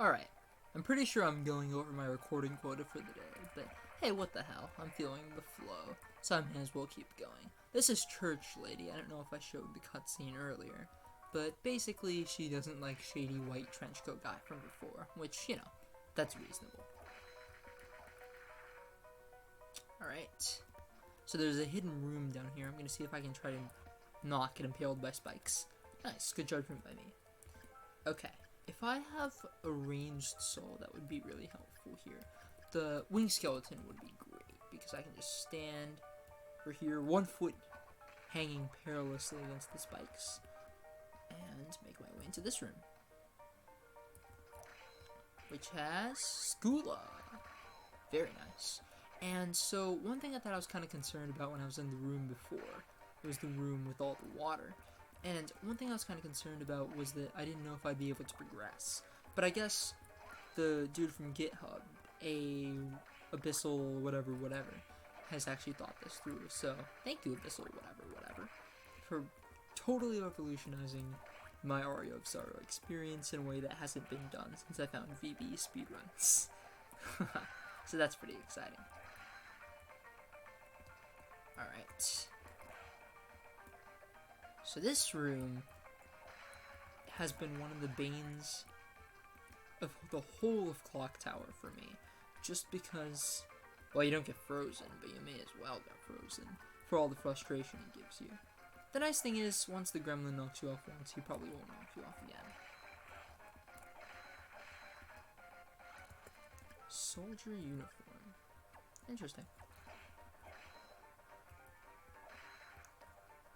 Alright, I'm pretty sure I'm going over my recording quota for the day, but hey, what the hell, I'm feeling the flow, so I may as well keep going. This is Church Lady. I don't know if I showed the cutscene earlier, but basically she doesn't like shady white trenchcoat guy from before, which, you know, that's reasonable. Alright, so there's a hidden room down here. I'm gonna see if I can try to not get impaled by spikes. Nice, good judgment by me. Okay. If I have a ranged soul, that would be really helpful here. The wing skeleton would be great, because I can just stand over here, 1 foot hanging perilously against the spikes, and make my way into this room, which has Skula. Very nice. And so, one thing I thought I was kind of concerned about when I was in the room before, it was the room with all the water. And one thing I was kind of concerned about was that I didn't know if I'd be able to progress. But I guess the dude from GitHub, Abyssal whatever, has actually thought this through. So thank you, Abyssal whatever, for totally revolutionizing my Aria of Sorrow experience in a way that hasn't been done since I found VB speedruns. So that's pretty exciting. Alright. So this room has been one of the banes of the whole of Clock Tower for me, just because, well, you don't get frozen, but you may as well get frozen for all the frustration it gives you. The nice thing is, once the gremlin knocks you off once, he probably won't knock you off again. Soldier uniform. Interesting.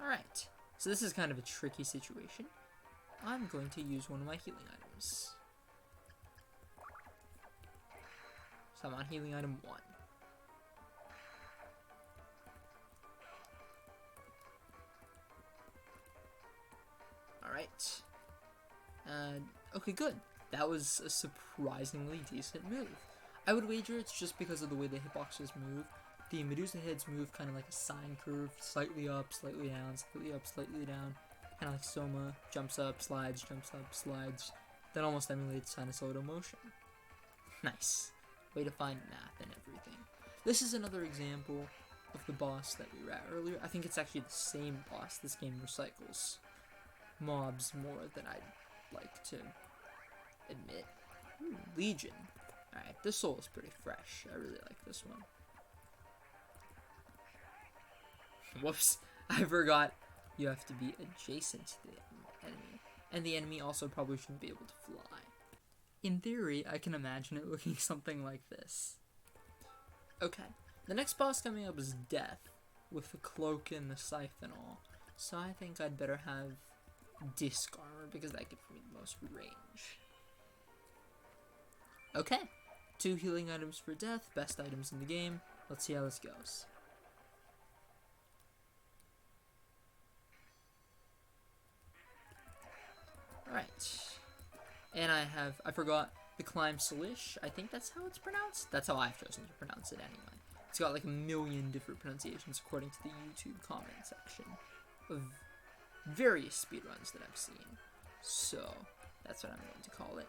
Alright. So this is kind of a tricky situation. I'm going to use one of my healing items. So I'm on healing item 1. Alright. Okay, good. That was a surprisingly decent move. I would wager it's just because of the way the hitboxes move. The Medusa heads move kind of like a sine curve, slightly up, slightly down, slightly up, slightly down. Kind of like Soma, jumps up, slides, that almost emulates sinusoidal motion. Nice. Way to find math and everything. This is another example of the boss that we were at earlier. I think it's actually the same boss. This game recycles mobs more than I'd like to admit. Ooh, Legion. Alright, this soul is pretty fresh. I really like this one. Whoops, I forgot you have to be adjacent to the enemy. And the enemy also probably shouldn't be able to fly. In theory, I can imagine it looking something like this. Okay, the next boss coming up is Death, with the cloak and the scythe and all. So I think I'd better have disc armor, because that gives me the most range. Okay, 2 healing items for Death, best items in the game. Let's see how this goes. Alright. And I forgot the Climb Salish. I think that's how it's pronounced. That's how I've chosen to pronounce it anyway. It's got like a million different pronunciations according to the YouTube comment section of various speedruns that I've seen. So, that's what I'm going to call it.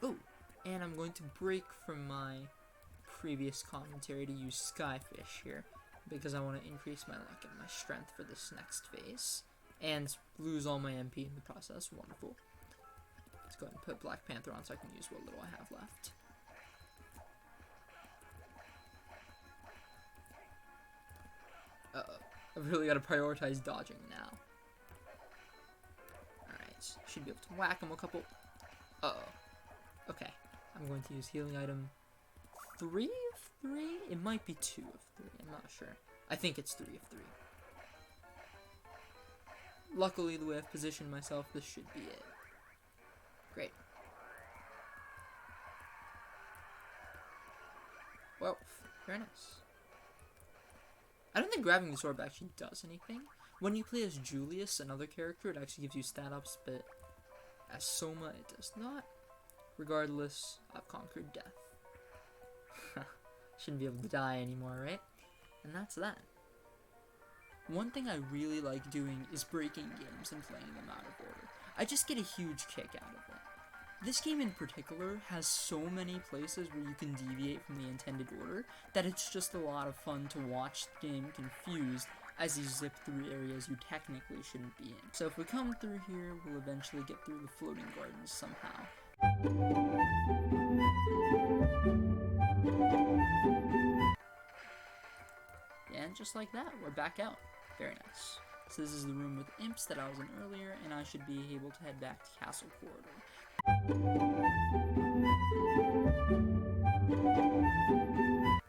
Oh, and I'm going to break from my previous commentary to use Skyfish here, because I want to increase my luck and my strength for this next phase, and lose all my MP in the process. Wonderful. Let's go ahead and put Black Panther on so I can use what little I have left. Uh-oh. I've really got to prioritize dodging now. Alright. Should be able to whack him a couple. Uh-oh. Okay. I'm going to use healing item 3 of 3? It might be 2 of 3. I'm not sure. I think it's 3 of 3. Luckily, the way I've positioned myself, this should be it. Great. Well, very nice. I don't think grabbing the sword actually does anything. When you play as Julius, another character, it actually gives you stat ups, but as Soma, it does not. Regardless, I've conquered death. Shouldn't be able to die anymore, right? And that's that. One thing I really like doing is breaking games and playing them out of order. I just get a huge kick out of it. This game in particular has so many places where you can deviate from the intended order that it's just a lot of fun to watch the game confused as you zip through areas you technically shouldn't be in. So if we come through here, we'll eventually get through the floating gardens somehow. And just like that, we're back out. Very nice. So this is the room with imps that I was in earlier, and I should be able to head back to Castle Corridor.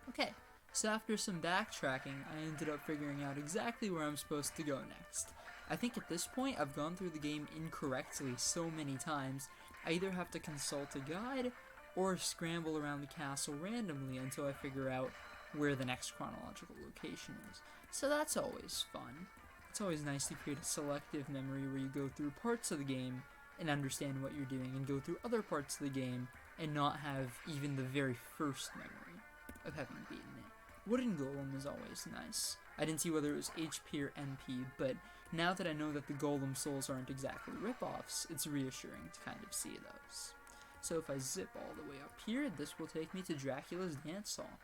Okay, so after some backtracking, I ended up figuring out exactly where I'm supposed to go next. I think at this point, I've gone through the game incorrectly so many times, I either have to consult a guide, or scramble around the castle randomly until I figure out where the next chronological location is. So that's always fun. It's always nice to create a selective memory where you go through parts of the game and understand what you're doing, and go through other parts of the game and not have even the very first memory of having beaten it. Wooden Golem is always nice. I didn't see whether it was HP or MP, but now that I know that the Golem souls aren't exactly rip-offs, it's reassuring to kind of see those. So if I zip all the way up here, this will take me to Dracula's dance hall.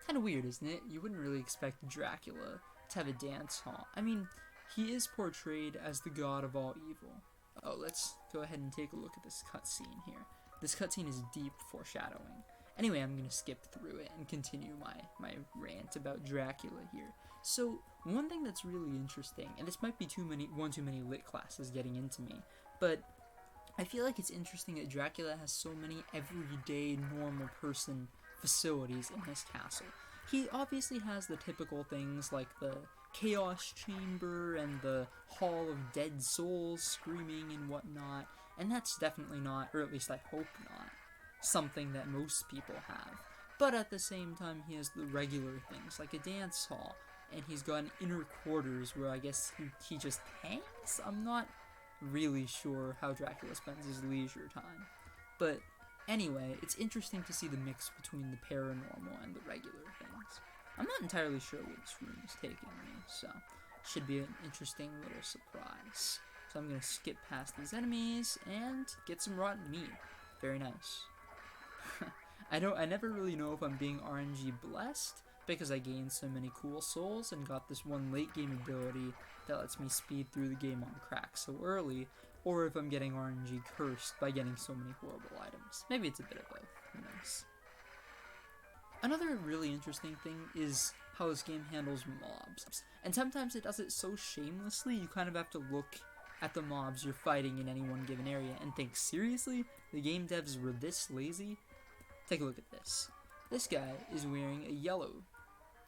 Kind of weird, isn't it? You wouldn't really expect Dracula to have a dance hall. I mean, he is portrayed as the god of all evil. Oh, let's go ahead and take a look at this cutscene here. This cutscene is deep foreshadowing. Anyway, I'm going to skip through it and continue my rant about Dracula here. So, one thing that's really interesting, and this might be one too many lit classes getting into me, but I feel like it's interesting that Dracula has so many everyday, normal person facilities in his castle. He obviously has the typical things like the Chaos Chamber and the Hall of Dead Souls screaming and whatnot, and that's definitely not, or at least I hope not, something that most people have. But at the same time, he has the regular things like a dance hall, and he's got an inner quarters where I guess he just hangs? I'm not really sure how Dracula spends his leisure time. But anyway, it's interesting to see the mix between the paranormal and the regular things. I'm not entirely sure where this room is taking me, so should be an interesting little surprise. So I'm going to skip past these enemies and get some rotten meat. Very nice. I never really know if I'm being RNG blessed, because I gained so many cool souls and got this one late game ability that lets me speed through the game on crack so early, or if I'm getting RNG cursed by getting so many horrible items. Maybe it's a bit of both. Who knows? Another really interesting thing is how this game handles mobs. And sometimes it does it so shamelessly, you kind of have to look at the mobs you're fighting in any one given area and think, seriously? The game devs were this lazy? Take a look at this. This guy is wearing a yellow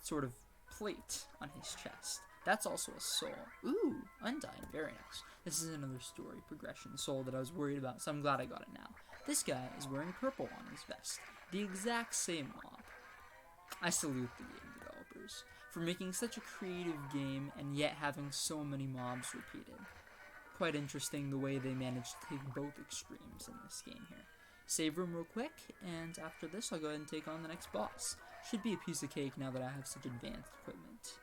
sort of plate on his chest. That's also a soul. Ooh, Undyne, very nice. This is another story progression soul that I was worried about, so I'm glad I got it now. This guy is wearing purple on his vest. The exact same mob. I salute the game developers for making such a creative game and yet having so many mobs repeated. Quite interesting the way they managed to take both extremes in this game here. Save room real quick, and after this I'll go ahead and take on the next boss. Should be a piece of cake now that I have such advanced equipment.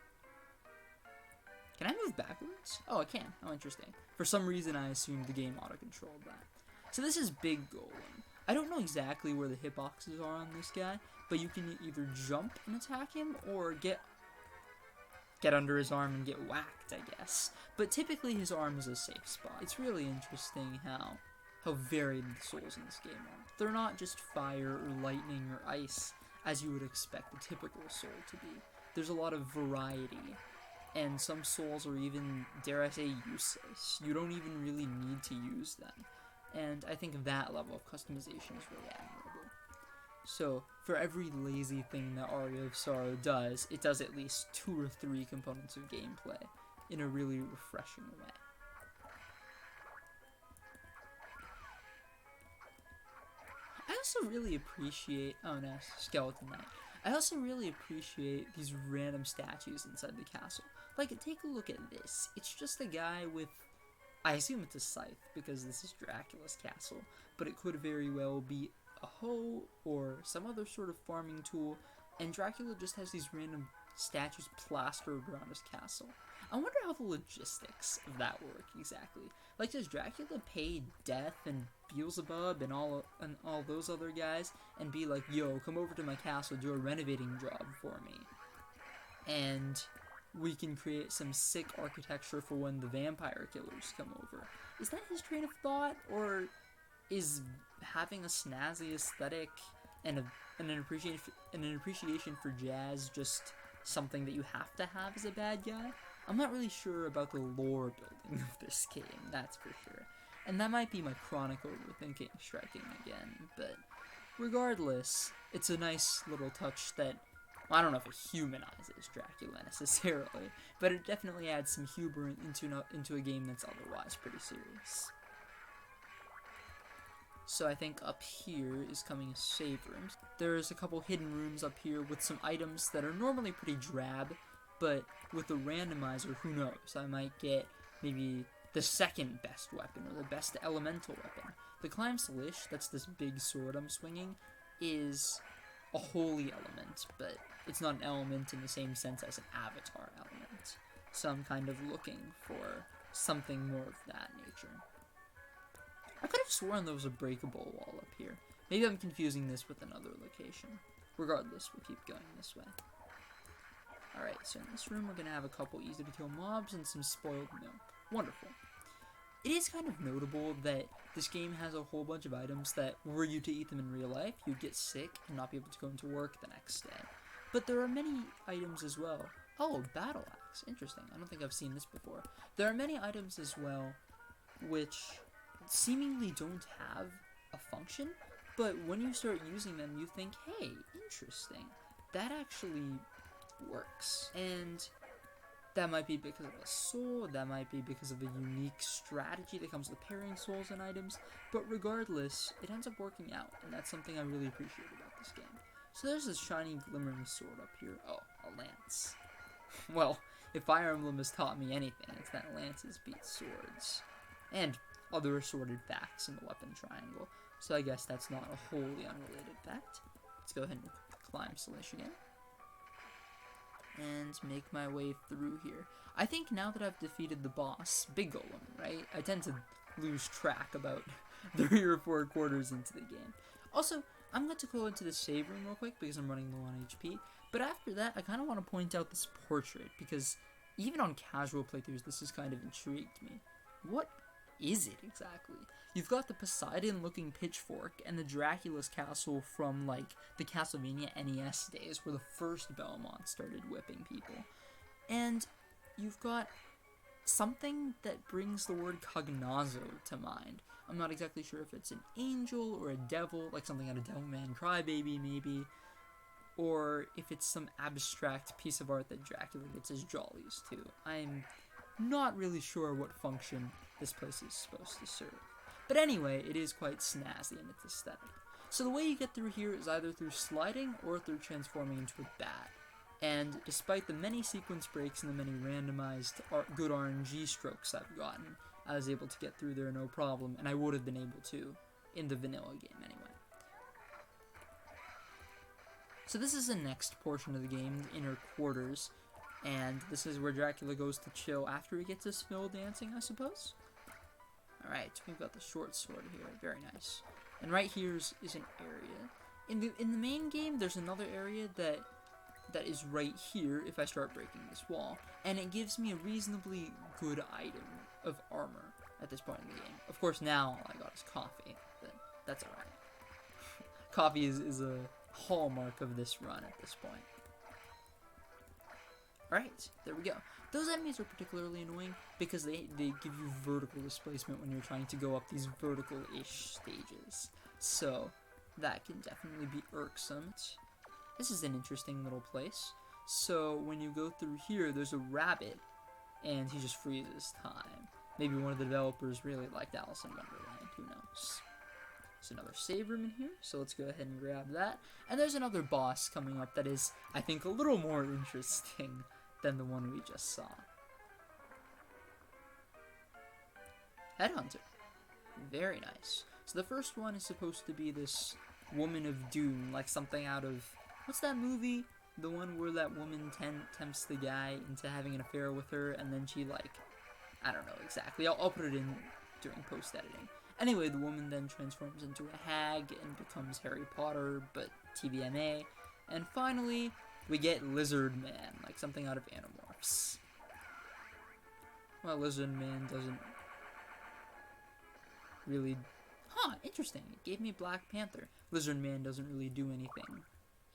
Can I move backwards? Oh, I can. Oh, interesting. For some reason I assumed the game auto-controlled that. So this is Big Golem. I don't know exactly where the hitboxes are on this guy, but you can either jump and attack him, or get under his arm and get whacked, I guess. But typically his arm is a safe spot. It's really interesting how varied the souls in this game are. They're not just fire or lightning or ice, as you would expect a typical soul to be. There's a lot of variety, and some souls are even, dare I say, useless. You don't even really need to use them. And I think that level of customization is really admirable. So, for every lazy thing that Aria of Sorrow does, it does at least 2 or 3 components of gameplay in a really refreshing way. I also really appreciate, oh no, Skeleton Knight. I also really appreciate these random statues inside the castle. Like, take a look at this. It's just a guy with, I assume it's a scythe, because this is Dracula's castle, but it could very well be a hoe or some other sort of farming tool, and Dracula just has these random statues plastered around his castle. I wonder how the logistics of that work exactly. Like, does Dracula pay Death and Beelzebub and all those other guys and be like, yo, come over to my castle, do a renovating job for me, and we can create some sick architecture for when the vampire killers come over? Is that his train of thought, or is having a snazzy aesthetic and an appreciation for jazz just something that you have to have as a bad guy? I'm not really sure about the lore building of this game, that's for sure. And that might be my chronic overthinking striking again, but regardless, it's a nice little touch that, well, I don't know if it humanizes Dracula necessarily, but it definitely adds some humor into a game that's otherwise pretty serious. So I think up here is coming a save rooms. There's a couple hidden rooms up here with some items that are normally pretty drab, but with the randomizer, who knows? I might get maybe the second best weapon or the best elemental weapon. The Climb Slish, that's this big sword I'm swinging, is a holy element, but it's not an element in the same sense as an avatar element. So I'm kind of looking for something more of that nature. I could have sworn there was a breakable wall up here. Maybe I'm confusing this with another location. Regardless, we'll keep going this way. Alright, so in this room we're going to have a couple easy to kill mobs and some spoiled milk. Wonderful. It is kind of notable that this game has a whole bunch of items that, were you to eat them in real life, you'd get sick and not be able to go into work the next day. But there are many items as well. Oh, Battle Axe. Interesting. I don't think I've seen this before. There are many items as well which seemingly don't have a function, but when you start using them, you think, hey, interesting. That actually works. And that might be because of a soul, that might be because of a unique strategy that comes with pairing souls and items, but regardless, it ends up working out, and that's something I really appreciate about this game. So there's this shiny glimmering sword up here. Oh, a lance. Well, if Fire Emblem has taught me anything, it's that lances beat swords. And other assorted facts in the weapon triangle. So I guess that's not a wholly unrelated fact. Let's go ahead and climb Slish again. And make my way through here. I think now that I've defeated the boss, Big Golem, right? I tend to lose track about 3 or 4 quarters into the game. Also, I'm going to go into the save room real quick because I'm running low on HP. But after that, I kind of want to point out this portrait because even on casual playthroughs, this has kind of intrigued me. What is it exactly? You've got the Poseidon-looking pitchfork and the Dracula's castle from, like, the Castlevania NES days where the first Belmont started whipping people. And you've got something that brings the word Cognazo to mind. I'm not exactly sure if it's an angel or a devil, like something out of Devilman Crybaby, maybe, or if it's some abstract piece of art that Dracula gets his jollies to. I'm not really sure what function this place is supposed to serve. But anyway, it is quite snazzy in its aesthetic. So the way you get through here is either through sliding or through transforming into a bat. And despite the many sequence breaks and the many randomized good RNG strokes I've gotten, I was able to get through there no problem, and I would have been able to in the vanilla game anyway. So this is the next portion of the game, the inner quarters, and this is where Dracula goes to chill after he gets his fill dancing, I suppose? Alright, we've got the short sword here, very nice. And right here is an area. In the main game, there's another area that is right here if I start breaking this wall, and it gives me a reasonably good item of armor at this point in the game. Of course, now all I got is coffee, but that's alright. Coffee is a hallmark of this run at this point. Alright, there we go. Those enemies are particularly annoying because they give you vertical displacement when you're trying to go up these vertical-ish stages. So, that can definitely be irksome. This is an interesting little place. So, when you go through here, there's a rabbit, and he just freezes time. Maybe one of the developers really liked Alice in Wonderland, who knows. There's another save room in here, so let's go ahead and grab that. And there's another boss coming up that is, I think, a little more interesting than the one we just saw. Headhunter. Very nice. So the first one is supposed to be this woman of doom, like something out of, what's that movie The one where that woman tempts the guy into having an affair with her, and then she, like, I don't know exactly. I'll put it in during post-editing. Anyway, the woman then transforms into a hag and becomes Harry Potter, but TVMA. And finally, we get Lizard Man, like something out of Animorphs. Well, Lizard Man doesn't really... Huh, interesting. It gave me Black Panther. Lizard Man doesn't really do anything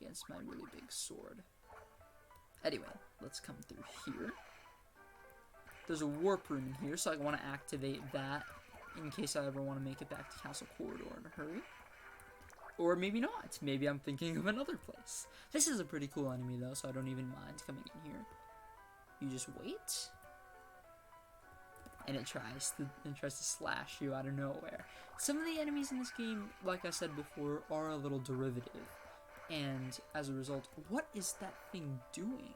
against my really big sword. Anyway, let's come through here. There's a warp room in here, so I want to activate that in case I ever want to make it back to Castle Corridor in a hurry. Or maybe not. Maybe I'm thinking of another place. This is a pretty cool enemy, though, so I don't even mind coming in here. You just wait. And it tries to slash you out of nowhere. Some of the enemies in this game, like I said before, are a little derivative. And as a result, what is that thing doing?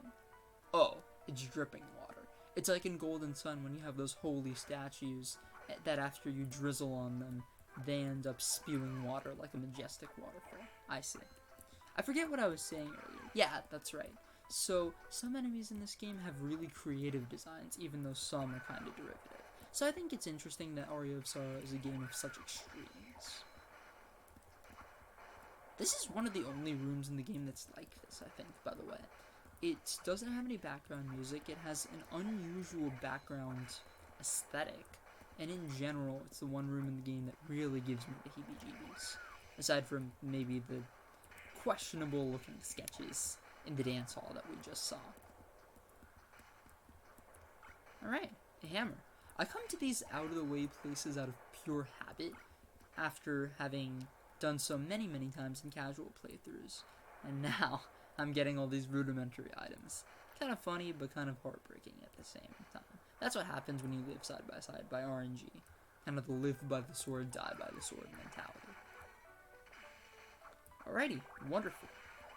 Oh, it's dripping water. It's like in Golden Sun when you have those holy statues that after you drizzle on them, they end up spewing water like a majestic waterfall. I see. I forget what I was saying earlier. Yeah, that's right. So, some enemies in this game have really creative designs, even though some are kind of derivative. So I think it's interesting that Aria of Sorrow is a game of such extremes. This is one of the only rooms in the game that's like this, I think, by the way. It doesn't have any background music. It has an unusual background aesthetic. And in general, it's the one room in the game that really gives me the heebie-jeebies. Aside from maybe the questionable-looking sketches in the dance hall that we just saw. Alright, a hammer. I come to these out-of-the-way places out of pure habit, after having done so many times in casual playthroughs. And now, I'm getting all these rudimentary items. Kind of funny, but kind of heartbreaking at the same time. That's what happens when you live side by side by RNG. Kind of the live by the sword, die by the sword mentality. Alrighty, wonderful.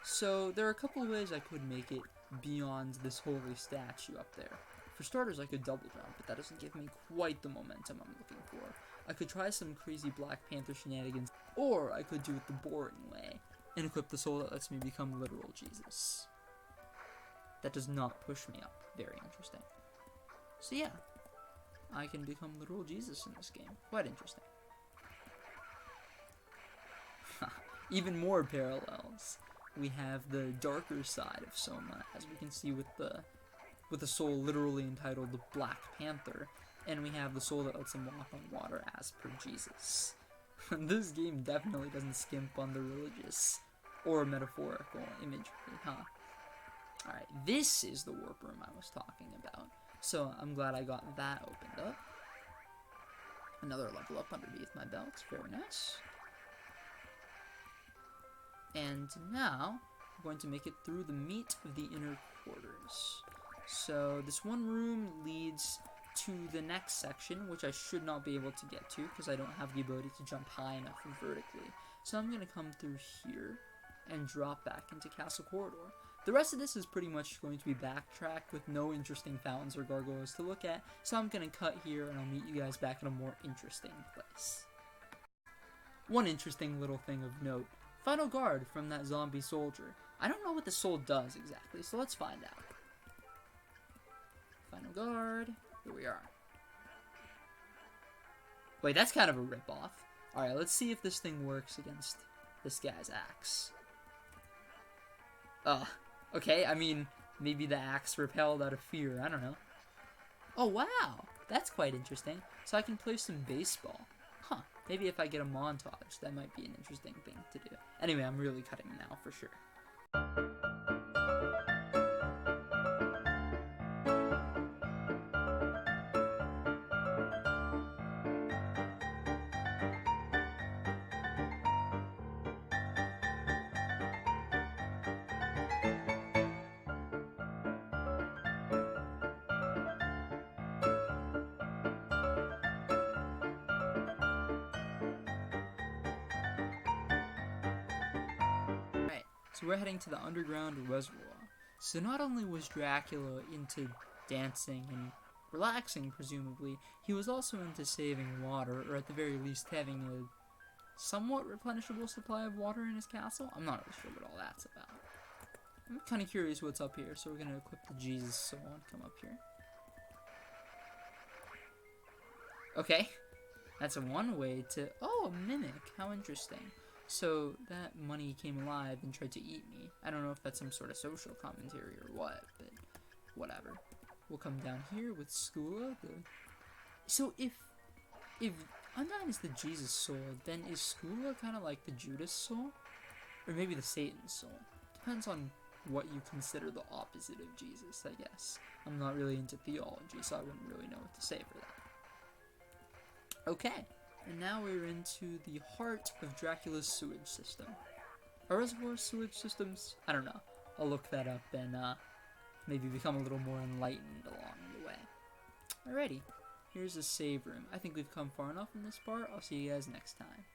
So, there are a couple of ways I could make it beyond this holy statue up there. For starters, I could double jump, but that doesn't give me quite the momentum I'm looking for. I could try some crazy Black Panther shenanigans, or I could do it the boring way, and equip the soul that lets me become literal Jesus. That does not push me up. Very interesting. So yeah, I can become literal Jesus in this game. Quite interesting. Even more parallels. We have the darker side of Soma, as we can see with the soul literally entitled the Black Panther, and we have the soul that lets him walk on water as per Jesus. This game definitely doesn't skimp on the religious or metaphorical imagery, huh? Alright, this is the warp room I was talking about. So I'm glad I got that opened up. Another level up underneath my belt. Very nice. And now, I'm going to make it through the meat of the inner quarters. So this one room leads to the next section, which I should not be able to get to because I don't have the ability to jump high enough vertically. So I'm going to come through here and drop back into Castle Corridor. The rest of this is pretty much going to be backtrack with no interesting fountains or gargoyles to look at, so I'm going to cut here and I'll meet you guys back in a more interesting place. One interesting little thing of note, Final Guard from that zombie soldier. I don't know what the soul does exactly, so let's find out. Final Guard, here we are. Wait, that's kind of a ripoff. Alright, let's see if this thing works against this guy's axe. Okay, I mean, maybe the axe repelled out of fear, I don't know. Oh, wow, that's quite interesting. So I can play some baseball. Huh, maybe if I get a montage, that might be an interesting thing to do. Anyway, I'm really cutting now, for sure. So we're heading to the underground reservoir. So not only was Dracula into dancing and relaxing, presumably, he was also into saving water, or at the very least having a somewhat replenishable supply of water in his castle. I'm not really sure what all that's about. I'm kind of curious what's up here, so we're gonna equip the Jesus soul and come up here. Okay, that's one way to... Oh, a mimic. How interesting. So that money came alive and tried to eat me. I don't know if that's some sort of social commentary or what, but whatever. We'll come down here with Skula. So if Undyne is the Jesus soul, then is Skula kind of like the Judas soul? Or maybe the Satan soul? Depends on what you consider the opposite of Jesus, I guess. I'm not really into theology, so I wouldn't really know what to say for that. Okay, and now we're into the heart of Dracula's sewage system. Are reservoir sewage systems? I don't know. I'll look that up and maybe become a little more enlightened along the way. Alrighty, here's a save room. I think we've come far enough in this part. I'll see you guys next time.